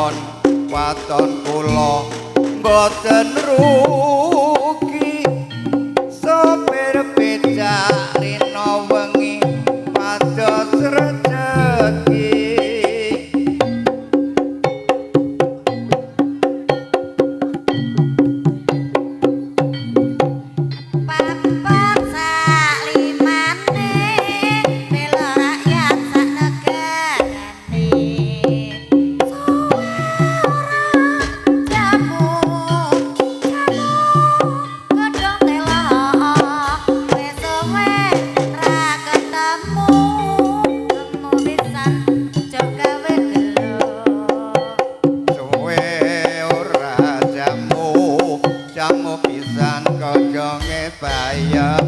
mawon waton kula boten rugi sopir becak rino wengi pados rejeki bayam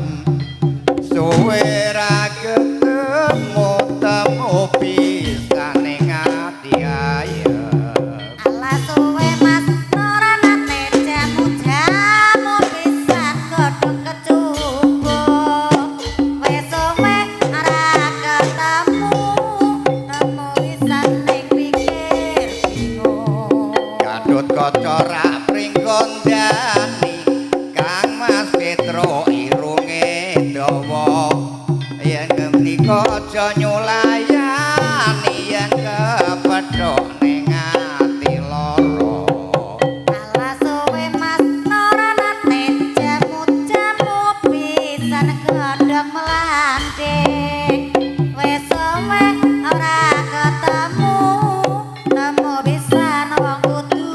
suwe ra ketemu temu pisan ning ati ayem ala suwe mas ora nate jamu pisan godhong kecubo wis suwe ora ketemu temu pisan ning pikir bingung gadut kaca ra pringkon jani Kang Mas Petro irunge dawa yen menika aja nyulayani yen kepethuk ning ati lara ala suwe mas ora nate jamu pisan godhong melanding wis suwe ora ketemu temu pisan wong kudu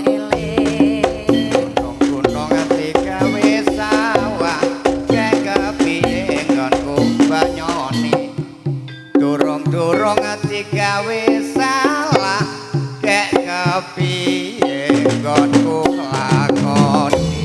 eling gunung ati gawe sawah kek kepiye nggonku banyoni durung-durung ati gawe salah kek kepiye nggonku lakoni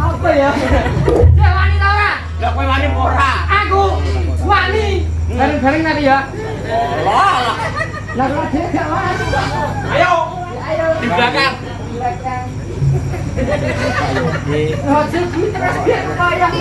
Apa ya? Dia wani ta ora? Lah kowe wani ora? Aku wani. Bareng-bareng nanti ya. Lah. Lah kok dia gak wani. Ayo. Ayo. Di belakang. Oh, jadi terus dia kebayang.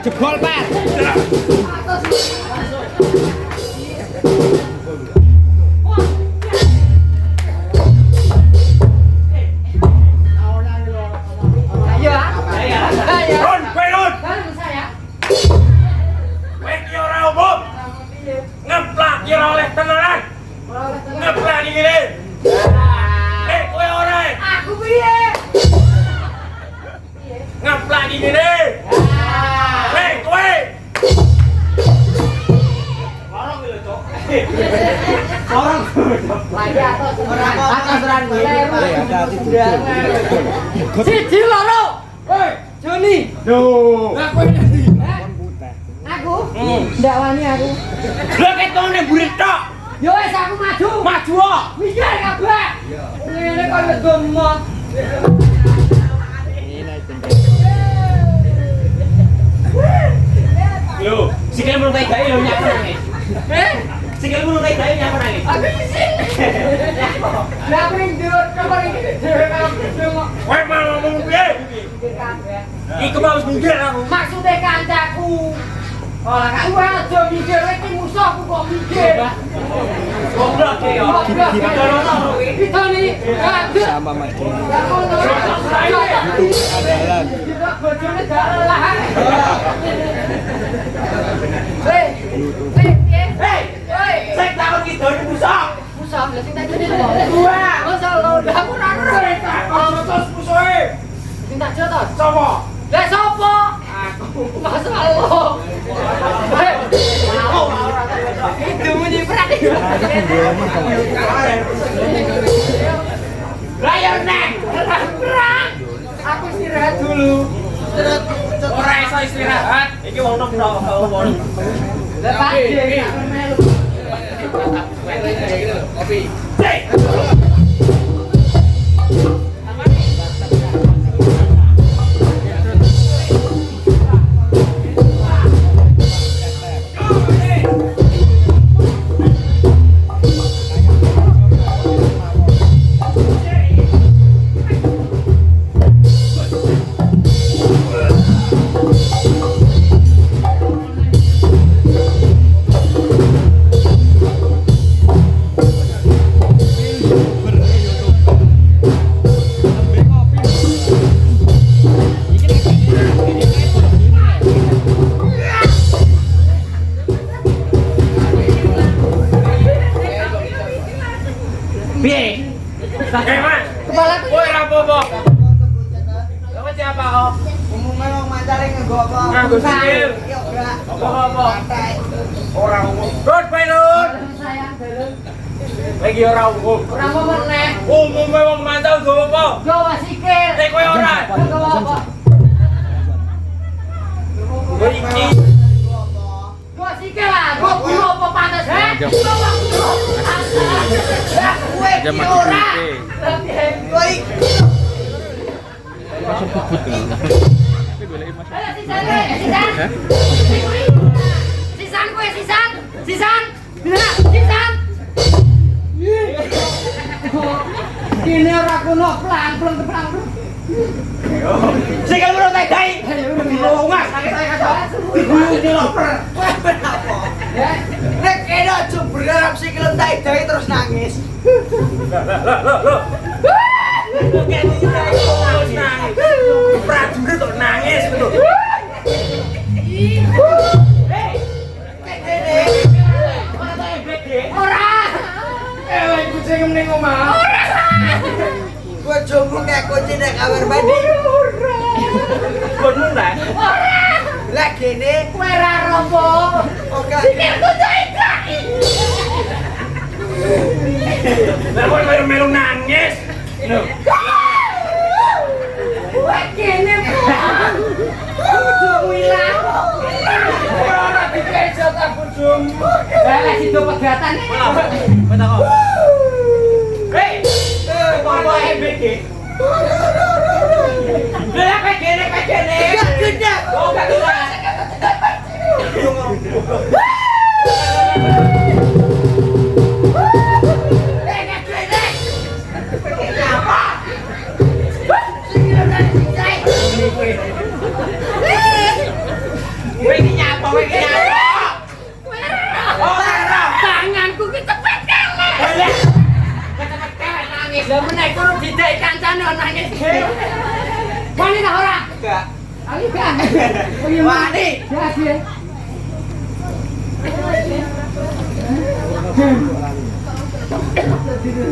Jebol, Pak. Siji loro. Hei, Joni. Duh. Lah kowe ndi? Aku? Ndak wani aku. Lah ketone burit tok. Yo wis aku maju. Maju kok. Mikir kabeh. Ngene kaya gemot. Lho, sikile mung kae gawe lho nyapa nangis. Sikile mung kae gawe nyapa nangis. Aku isin. Lah aku ning ndut kamar iki dhewe karo Kowe mau ngomong piye? Iku mau mikir aku. maksude kancaku. Ora gak kuwi aja mikir iki musuhku kok mikir. Goblok ya. Goblok. Itu nih. Sama Mas Dini. Itu adalah. Kita bojone dalah. Hei. Sing takon ki done musuh. Musuh lha sing tak jene lho. Gua. Musuh lho. Aku ora ora. Terus musuhe. Sing tak jotos. Sopo? Lah sapa? Aku. Masa lo. Itu muni berarti. Layar neng. Perang. Aku istirahat dulu. Ora iso rasa istirahat. Iki wong nom tok wong. Lepas dia melu. Kopi. Kepala Woi rapopo. Kamu siapa kok? umumnya wong mancare nggo apa? Nganggo sikil. Iya, enggak. Apa-apa? Santai. Ora umum. Rut, bae Rut. sayang dalem. Lagi ora umum. Ora mau meneh. Umume wong mantau nggo apa? Gawa sikil. Nek kowe ora. Gawa apa? Kowe iki Gawa sikil lah. Gawa kulo apa pantes, he? Gawa kulo. Kowe iki ora. Kowe iki Sisan kowe sisan. Sisan. Bila sisan. Kene ora kono plang-plang. sikil bro tak gawe. Lungas sakit diguyur di loper. kowe ben apa? Nek kene aja berharap sikil entek-entek terus nangis. Oke, terus nangis. Prajurit kok nangis betul. Ora. Kucing ning omah. Kowe jomblo nek kunci nek kamar mandi. Bonmu ta? Lah kene Kowe ora rompo. oke. Sikilku cekak. Lah kok melu nangis. Lho. Kowe kene bojomu ilang. Ora dikejo ta bojomu. Lah sido pegatan. Kowe tak kok. Hei, apa EBG? Lah kene. Gak gendang. Oh, gak keluar. Kowe iki nyapa? Tanganku ki cepet kele. Nangis. Lah meneh kono didek kancane nangis. Wani ta ora? Enggak. Aku kan. Wani. Ya sih.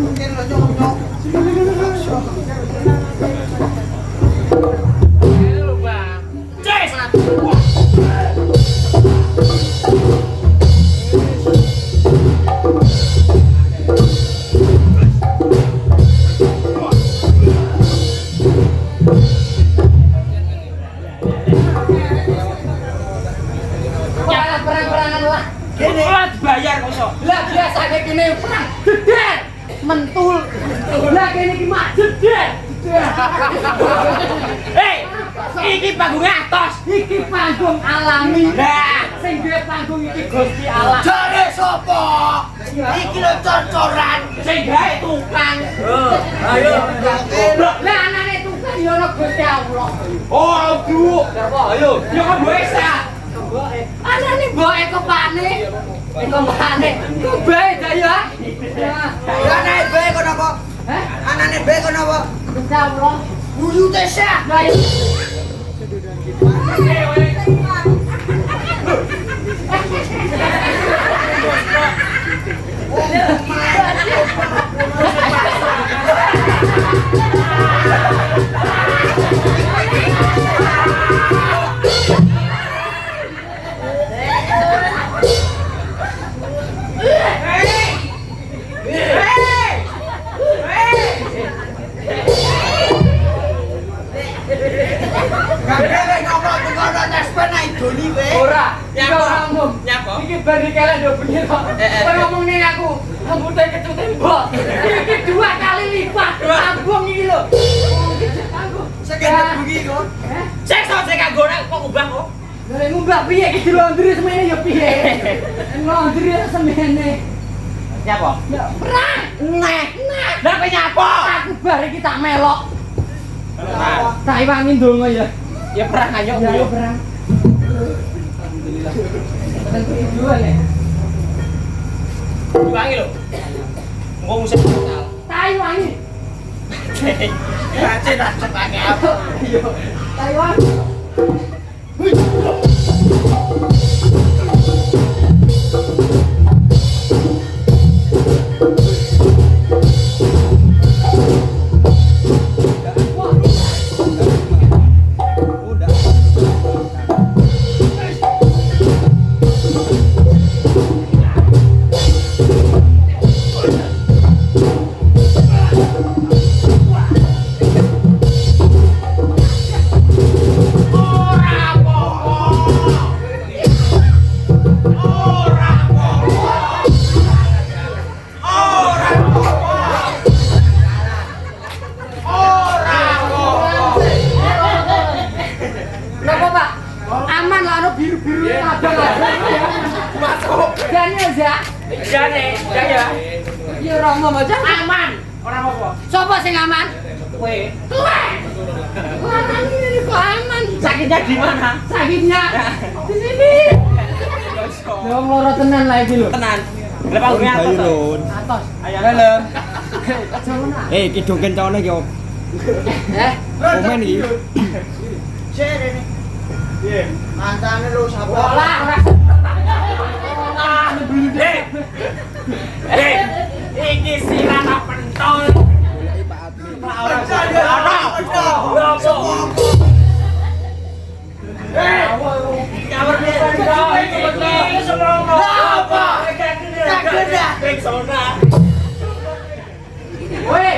Mungkin lo nyok-nyok. Perang-perangan lah. Gini. Bayar kok. Lah biasane kene perang jeder mentul. Lah kene iki mak jeder. Hei, iki panggung atos. Iki panggung alami. Lah, Sing duwe panggung iki Gusti Allah. Jare sapa? Iki lho cor-coran. sing gawe tukang. Ayo. Goblok. Lah anane tukang ya ana Gusti Allah. Oh, Bu. Apa? Ayo. Ya kan biasa. Anane mboke kepane. Kepane. Kubae ta ya. Ya nek bae kono apa? Hah? Anane bae kono apa? Gusti Allah. Buyute sak. Lah ya. Kabeh ngomong kono tes Iki ora umum. Nyapa? Iki bari kalian do bener kok. Kowe ngomong ning aku, rambutnya kecut tembok. Iki 2 kali lipat. Ambung iki lho. Sekedar bengi kok. Sik sok sik kanggo nek kok ngubah kok. Lah ngubah piye iki dilondri semene ya piye? Ngondri semene. Nyapa? Ya perang. Nah. Lah kowe nyapa? Aku bar iki tak melok. Nah, Tak iwangi ndonga ya. ya perang ayo Ya yo. perang. Tentu dua ya. Diwangi lho. Engko musik total. Tak iwangi. Racin cepane apa? Yo. Tak iwangi. Napa Pak? Aman lah ono biru-biru abang aja. Masuk. Jane aja. Jane, ya. Ya ora ngomong aja. Aman. Ora apa-apa. Sopo sing aman? Kowe. Kowe. Larang ini kok aman. Sakitnya di mana? Sakitnya di sini. Ya loro tenan lah iki lho. Tenan. Lah panggungnya atas. Atos. Ayo. Halo. Jangan. Kidung kencane ki op. Komen iki. Share ini. Piye? Mantane lu sapa? Ora. Hei, iki sirana pentol. Ora Weh,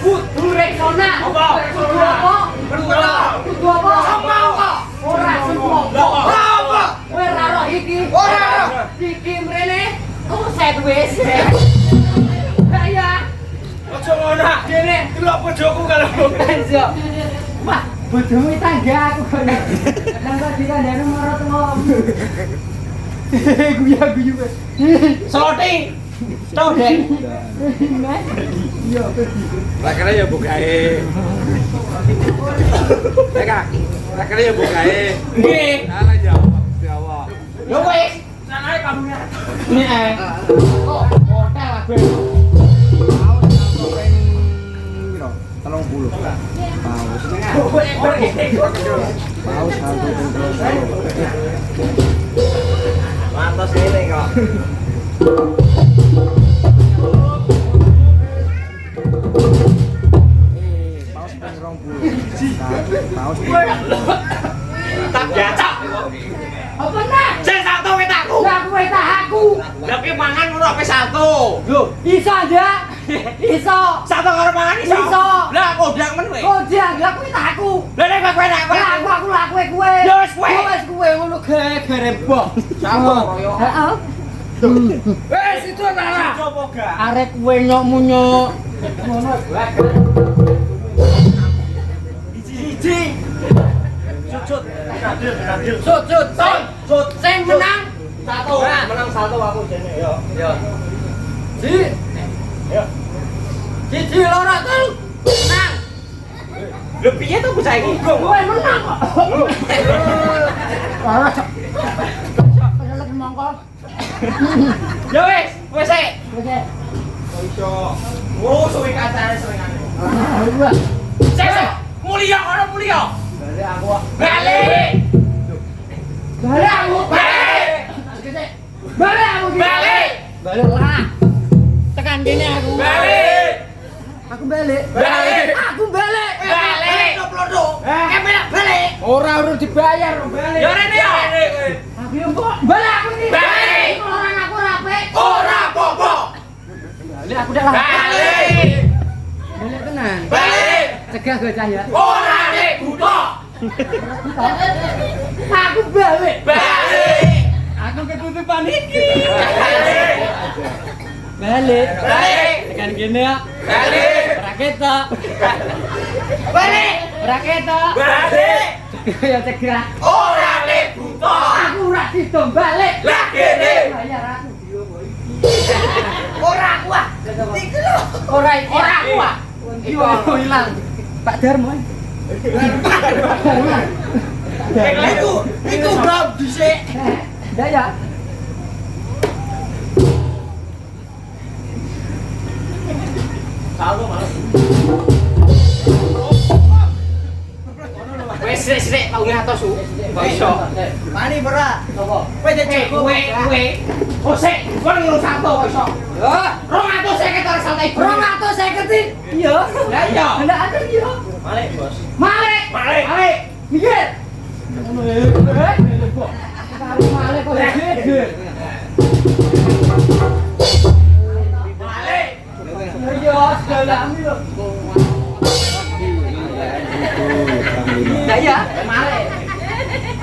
kudu reksona. Apa? Kudu apa? Kudu apa? Ora semua. Apa? Kowe ora roh iki. Ora. Iki mrene. Oh, set wis. Ya. Ojo ngono. Dene. Delok bojoku kalau. Iya. Wah, bodohmu tangga aku kok. Nang kok dikandani marot ngom. Guyu-guyu. Sloti. Tau deh. Iya, Lah kene ya bukae. Kak. Lah kene ya bukae. Nggih. Lah jawab. Jawab. Yo wis. Sanae kamunya. Nih. Oh, hotel lah gue. Tolong bulu. Paus. Paus satu terus. Mantas ini kok. Paus ping 20. Paus. Tak biasa. Apa nak? Sing satu wit aku. Lah kowe tak aku. Lah ki mangan ngono ape satu. Lho, iso aja. Iso. Satu karo mangan iso. Iso. Lah kodang men kowe. Kok dia kowe tak aku. Lah nek kowe nek kowe. Lah aku lah kowe. Ya wis kowe. Wis kowe ngono gegere mbok. Sapa koyo? Heeh. Wes itu ta. Coba gak? Arek kowe nyokmu nyok. Ngono bae. Iji. Sut. Sut. Sing menang Satu. Menang satu aku jene. Yo. Ji. Yo. Ji loro telu. Menang. Lho piye to bocah iki? Kowe menang kok. Parah. Penelek mongko. Ya wis, wis sik. Wis. Iso. Oh, suwi kacane srengane. Wah. Sik. Mulia ora mulia. Balik aku. Balik. Balik aku. Balik. Balik aku. Balik. Balik lah. Tekan kene aku. Balik. Aku balik. Balik. Aku balik. Balik. Balik. Ora urut dibayar, balik. Ya rene ya. Aku yo kok balik aku iki. Balik. Orang aku rapi. Ora apa-apa. Balik aku dak lah. Balik. Balik tenan. Balik. Cegah gue cah ya. Ora nek buta. Aku balik. Balik. Aku ketutupan iki. Balik. Balik. Tekan gini ya. Balik. Raketa. Balik. Raketa. Balik. Ya cegah. Ora le buta. Aku ora didom balik. Lah kene. Bayar aku dia boy. Ora aku ah. Iki lho. Ora iki. Ora aku ah. Iku hilang. Pak Darmo. Iku bab dhisik. Dah ya. Saldo malah. Wes sik tau ngatos su. Kok iso? Mani berat. Apa? Kowe jago. Kowe. Oh sik, kon ngurus satu kok iso. Oh, 250 ora santai. 250. Iya. Lah iya. Ndak ada iya. Balik, Bos. Malik. Balik. Mikir. Karo malik kok gede. Balik. Iya, segalami lho. Lah ya, malik.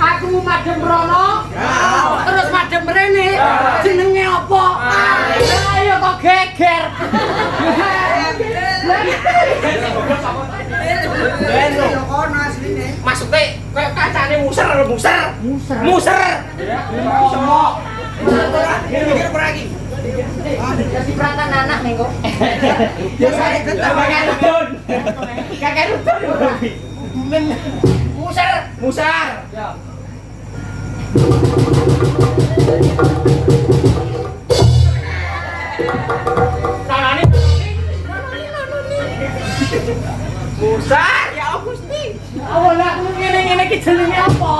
Aku madem rono. Terus madem rene. Jenenge apa? Ayo kok geger. Lho kono asline. Maksudnya kayak kacane muser. Muser. Muser. Iso. Mikir apa lagi? Jadi peratan anak nih kok. Biasane tetep Kakek rudun. Kakek rudun. Musar. Ya. Nanani. Musar. Ya Allah Gusti. Awal aku ngene-ngene iki jenenge apa?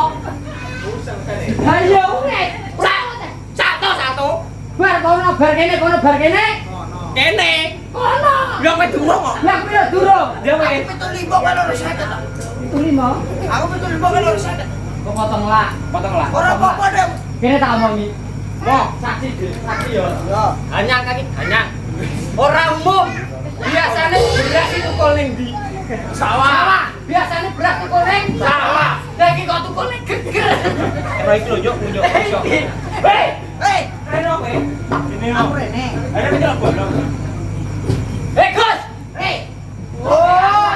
Ayo weh. Satu. Bar kono kene. Kene. Kono. Yo kowe durung kok. Lah aku ya durung. Dia kowe. Aku betul limo kan loro sakit. Itu 5. Aku betul limo kan loro sakit. Kok potong lah. Ora apa-apa deh. Kene tak omongi. Mo. Saksi yo. Yo. Hanyang kaki. Orang umum. Biasanya beras itu koling di sawah. Biasanya beras tukul ning Sawah. Lagi kok tukul ning geger. Ora iki lho, Jok, Jok. Hei. Hei, Ayo kowe. Ini aku lho. rene. Ada pindah bono. Gus. Hei. Oh.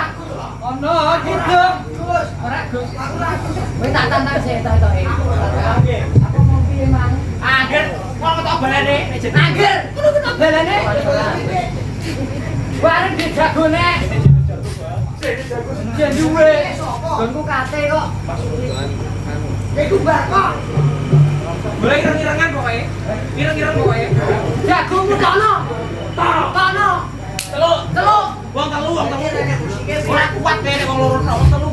Ono gitu. Gus, Ora Gus. aku ragu. Kowe tak tantang sih tak tok. Aku mau piye mang? Agar kalau tak balane. Angger. Kudu kena balane. Bareng di jagone. Jan duwe. Gonku kate kok. Iku bar kok. Boleh ireng-irengan kok kowe. Ireng-ireng kok kowe. Jagomu kono. Kono. Telu. Wong telu. Ora kuat kene wong loro wong telu.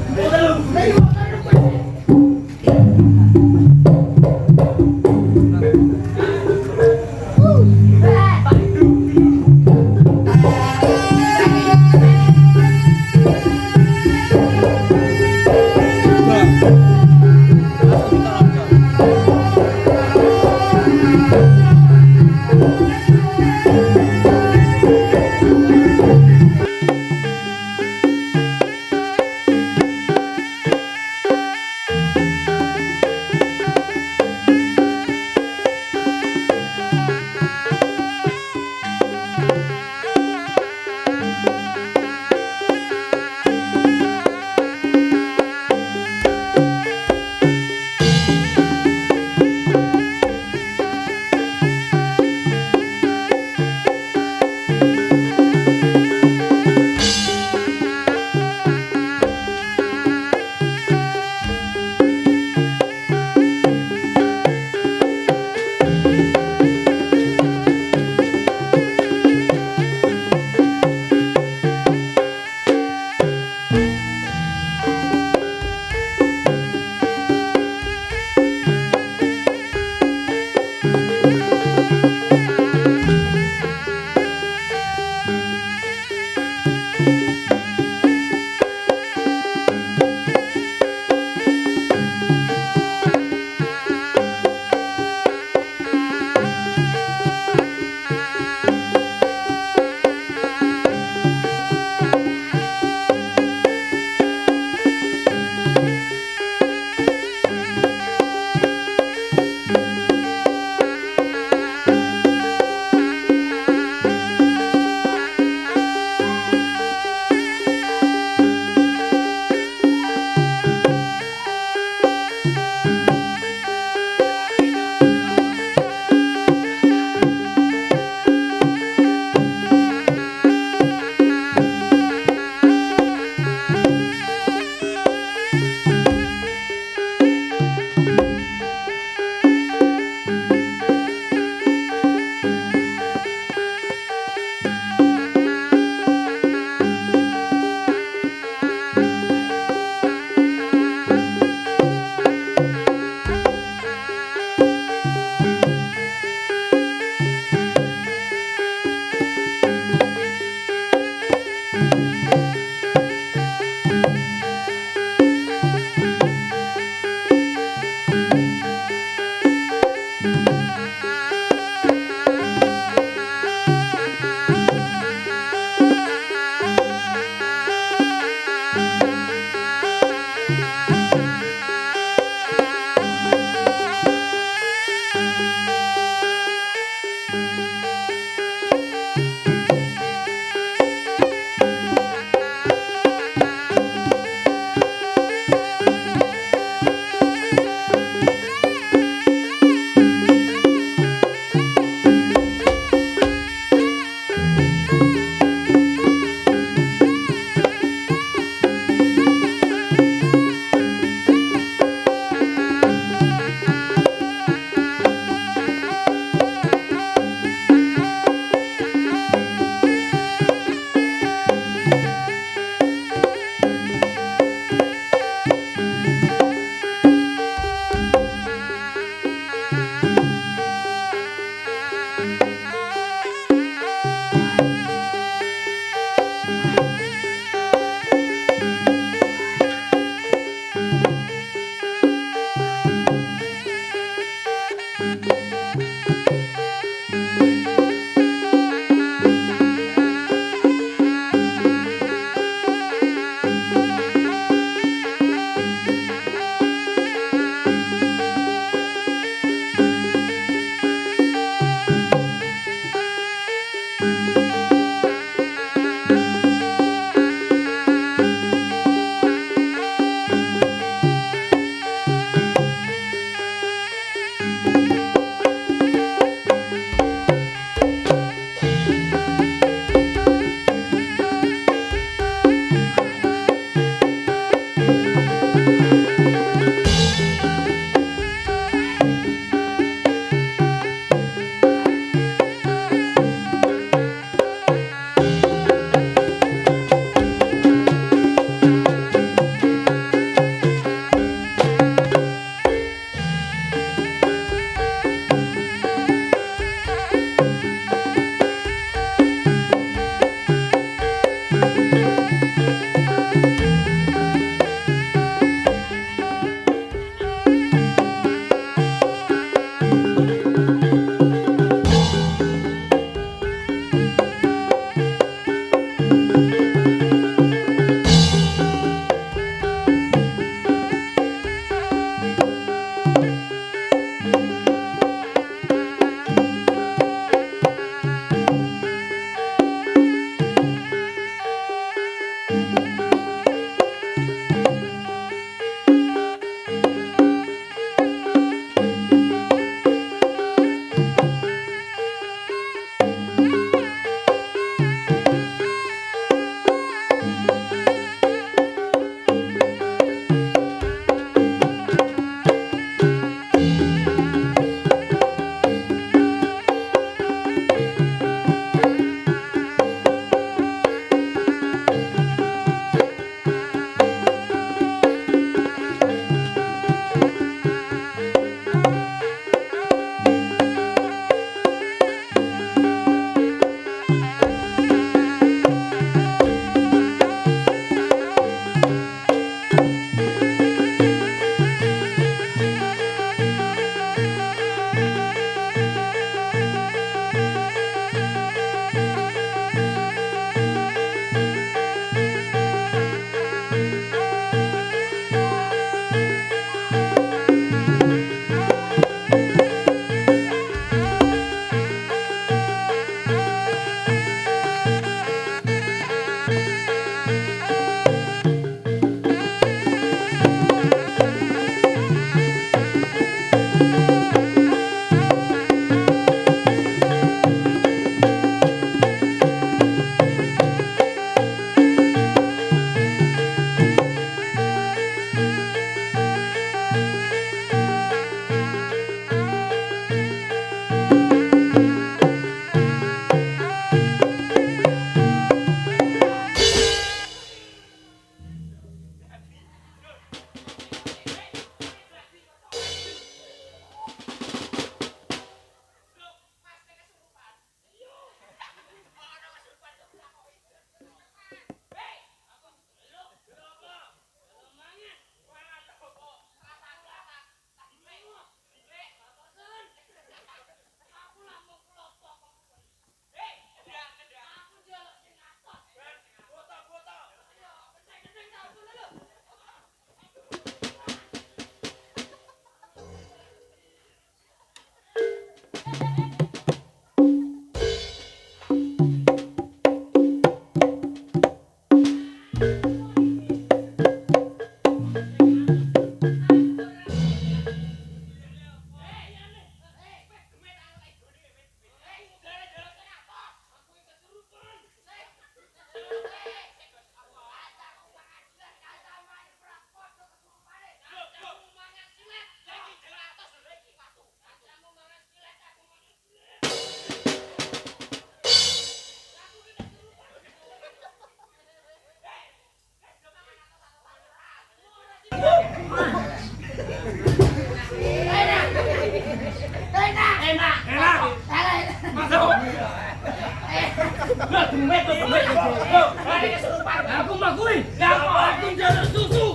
Aku makui, aku jalur susu.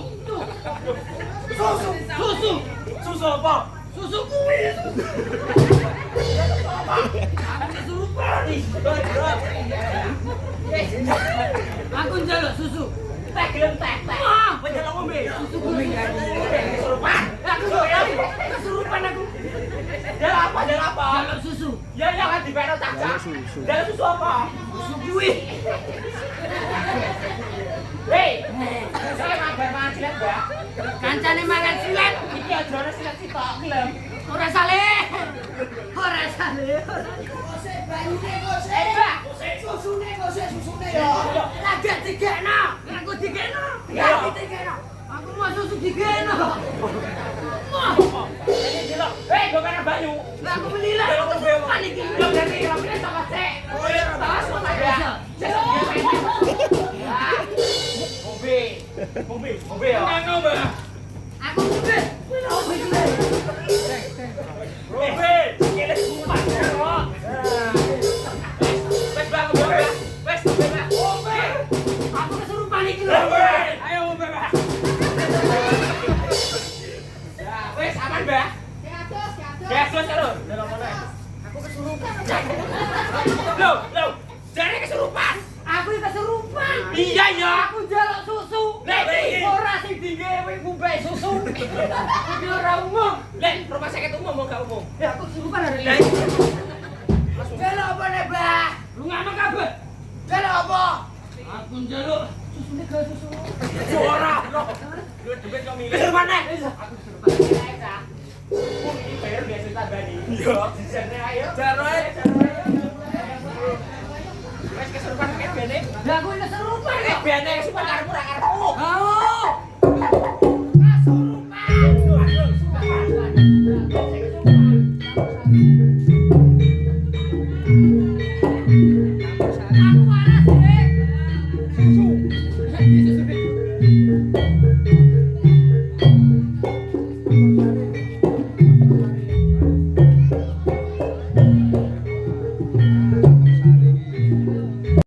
Susu. Susu apa? Susu kuwi. apa? Aku kesurupan. Aku njaluk susu. Teh gelem teh. Ah, Menjaluk ngombe. susu kuning kan. Kesurupan. Aku kesurupan aku. Jaluk apa? Jaluk apa? Jaluk susu. Ya jangan dipeno cacak. Susu. Jaluk susu apa? Susu kuwi. Hei, saya mabar mangan silet, Mbak. Kancane mangan silet. Iki aja ana silet sitok gelem. Ora saleh. Ora saleh. Gosek banyune gosek. Mbak. Susune gosek susune ya. Lagi digekno. Aku digekno. Lagi digekno. Aku mau susu digekno. Wah, Ini delok. Hei, gue pengen banyu. lah aku menilai Delok aku ngombe. kesurupan iki. Lo berarti ngombe sama cek. Oh iya, tas sama ya. Ngombe ya. Ngombe. Aku ngombe. Ngombe iki. Ngombe. Kene sumpah. Wes Bang, ngombe. Wes ngombe, Bang. Ngombe. Aku kesurupan iki lho. Ngombe. Ayo ngombe, Bang. Ya, wes aman, Bang. Ya, terus karo. Delok mana? Aku kesurupan. Loh. Jare kesurupan. Aku kesurupan. Iya ya. Aku njaluk susu. Lah, iki. Ora sing digawe ngombe susu. Iki ora umum. Lek, rumah sakit umum mau gak umum? Ya aku kesurupan hari Lah, ini. Jelo apa nih, Mbak? Lu ngapa kabeh? Jelo apa? Aku njaluk susune ke susu. suara. Lu debet kok milih. Kesurupan nek. Aku kesurupan. Ini bayar biasa tambani. Iya. Jane ayo. Jaroe. Wes kesurupan nek bene. Lah aku kesurupan kok. Bene kesurupan karepmu ra karepmu. Oh,